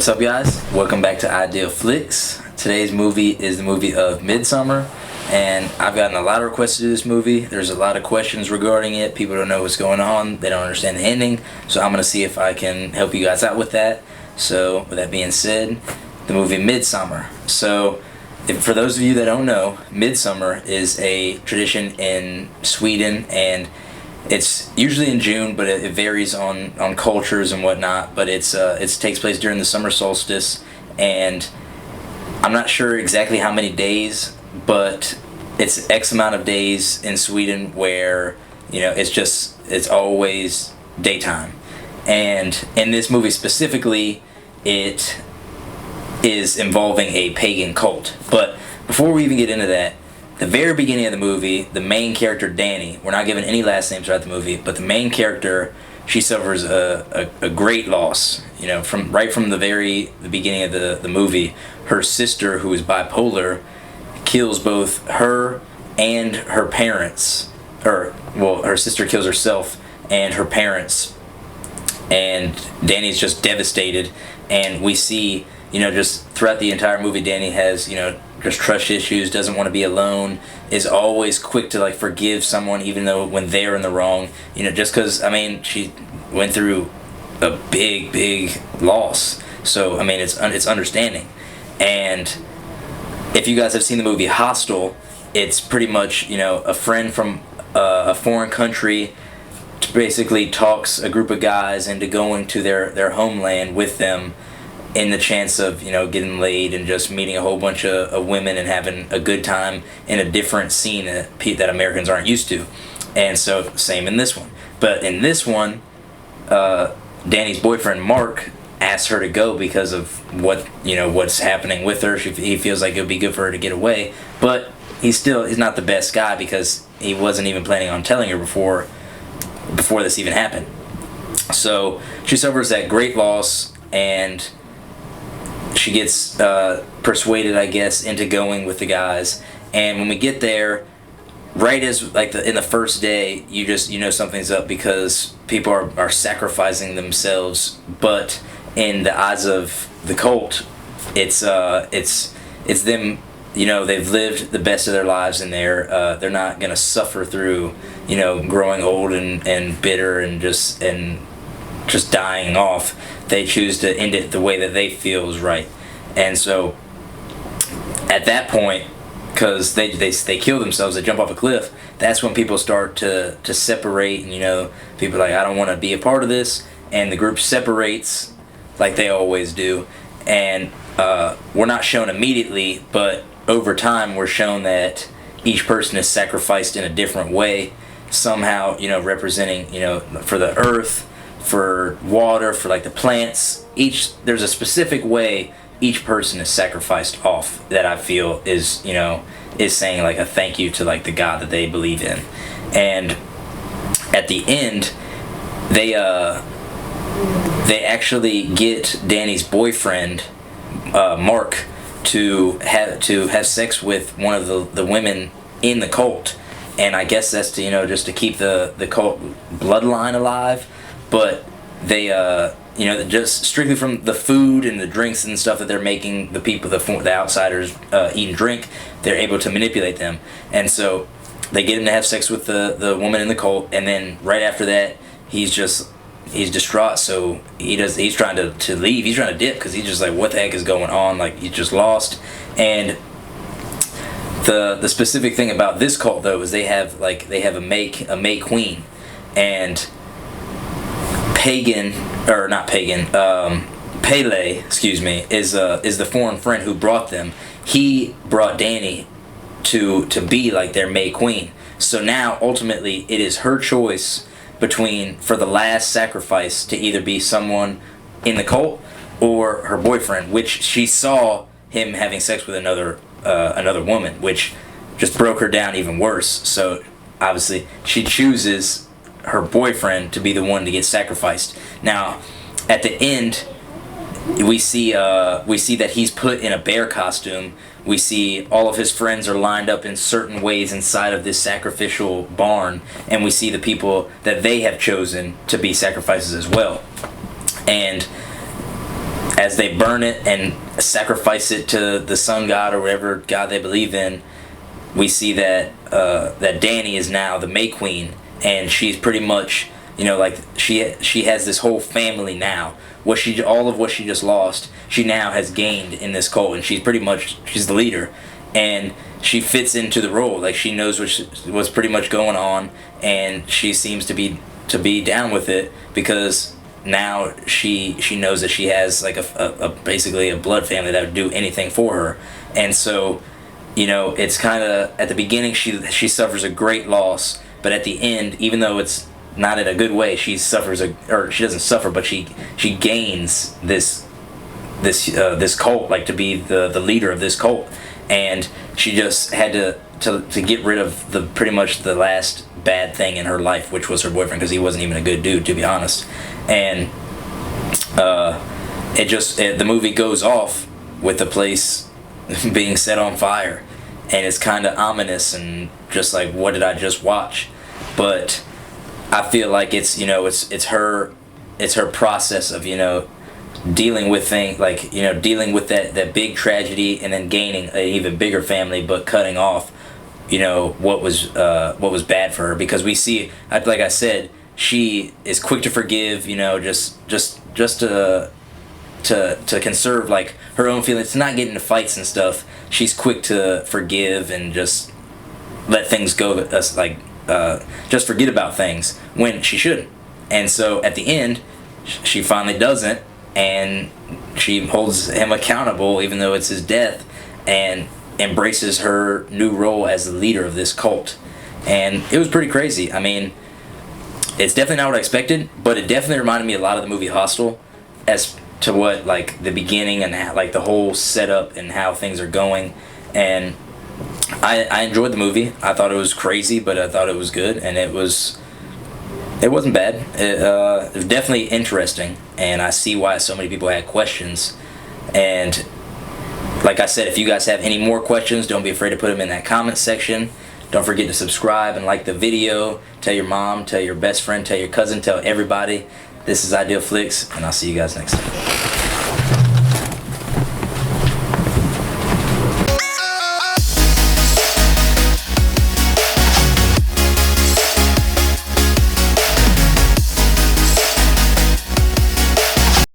What's up, guys? Welcome back to Ideal Flicks. Today's movie is the movie of Midsommer, and I've gotten a lot of requests to do this movie. There's a lot of questions regarding it. People don't know what's going on. They don't understand the ending, so I'm going to see if I can help you guys out with that. So, with that being said, the movie Midsommer. So, for those of you that don't know, Midsommer is a tradition in Sweden, and it's usually in June, but it varies on cultures and whatnot. But it takes place during the summer solstice, and I'm not sure exactly how many days, but it's X amount of days in Sweden where it's always daytime. And in this movie specifically, it is involving a pagan cult. But before we even get into that, the very beginning of the movie, the main character Danny, we're not given any last names throughout the movie, but the main character, she suffers a great loss. From the beginning of the movie, her sister, who is bipolar, kills both her and her parents. Her sister kills herself and her parents, and Danny's just devastated. And we see, just throughout the entire movie, Danny has, just trust issues, doesn't want to be alone, is always quick to forgive someone even though when they're in the wrong, just because, she went through a big loss. So, it's understanding. And if you guys have seen the movie Hostel, it's pretty much, a friend from a foreign country basically talks a group of guys into going to their homeland with them in the chance of, getting laid and just meeting a whole bunch of women and having a good time in a different scene that Americans aren't used to. And so, same in this one. But in this one, Danny's boyfriend, Mark, asks her to go because of what's happening with her. He feels like it would be good for her to get away. But he's not the best guy because he wasn't even planning on telling her before this even happened. So, she suffers that great loss, and she gets persuaded, I guess, into going with the guys. And when we get there, right as in the first day, you know something's up because people are sacrificing themselves. But in the eyes of the cult, it's them. They've lived the best of their lives, and they're not gonna suffer through growing old and bitter and just dying off. They choose to end it the way that they feel is right. And so at that point, because they kill themselves, they jump off a cliff, that's when people start to separate, and people are like, I don't want to be a part of this, and the group separates like they always do. And we're not shown immediately, but over time we're shown that each person is sacrificed in a different way, somehow representing for the earth, for water, for the plants. There's a specific way each person is sacrificed off that I feel is saying a thank you to the God that they believe in. And at the end, they actually get Danny's boyfriend, Mark, to have sex with one of the women in the cult. And I guess that's to just to keep the cult bloodline alive. But they, just strictly from the food and the drinks and stuff that they're making, the outsiders eat and drink, they're able to manipulate them. And so they get him to have sex with the woman in the cult, and then right after that, he's distraught. So he's trying to leave. He's trying to dip because he's just what the heck is going on? He's just lost. And the specific thing about this cult though is they have a May Queen, and Pele, excuse me, is the foreign friend who brought them. He brought Danny to be their May Queen. So now ultimately it is her choice for the last sacrifice to either be someone in the cult or her boyfriend, which she saw him having sex with another woman, which just broke her down even worse. So obviously she chooses her boyfriend to be the one to get sacrificed. Now, at the end, we see that he's put in a bear costume. We see all of his friends are lined up in certain ways inside of this sacrificial barn, and we see the people that they have chosen to be sacrifices as well. And as they burn it and sacrifice it to the sun god or whatever god they believe in, we see that that Dani is now the May Queen, and she's pretty much, you know, like she has this whole family now. All of what she just lost, she now has gained in this cult, and she's the leader, and she fits into the role. Like, she knows what's pretty much going on, and she seems to be down with it, because now she knows that she has like a basically a blood family that would do anything for her. And so, you know, it's kind of, at the beginning she suffers a great loss, but at the end, even though it's not in a good way, she doesn't suffer, but she gains this cult, like, to be the leader of this cult. And she just had to get rid of pretty much the last bad thing in her life, which was her boyfriend, because he wasn't even a good dude, to be honest. And the movie goes off with the place being set on fire, and it's kind of ominous and just like, what did I just watch? But I feel like it's her process of, you know, dealing with things, like, you know, dealing with that big tragedy, and then gaining an even bigger family, but cutting off, you know, what was bad for her. Because we see, like I said, she is quick to forgive, you know, just to conserve, like, her own feelings, to not get into fights and stuff. She's quick to forgive and just let things go, just forget about things, when she shouldn't. And so at the end, she finally doesn't, and she holds him accountable, even though it's his death, and embraces her new role as the leader of this cult. And it was pretty crazy. I mean, it's definitely not what I expected, but it definitely reminded me a lot of the movie Hostel, as to what, like, the beginning and how, like, the whole setup and how things are going. And I enjoyed the movie. I thought it was crazy, but I thought it was good, and it wasn't bad. It was definitely interesting, and I see why so many people had questions. And like I said, if you guys have any more questions, don't be afraid to put them in that comment section. Don't forget to subscribe and like the video. Tell your mom, tell your best friend, tell your cousin, tell everybody. This is Ideal Flicks, and I'll see you guys next time.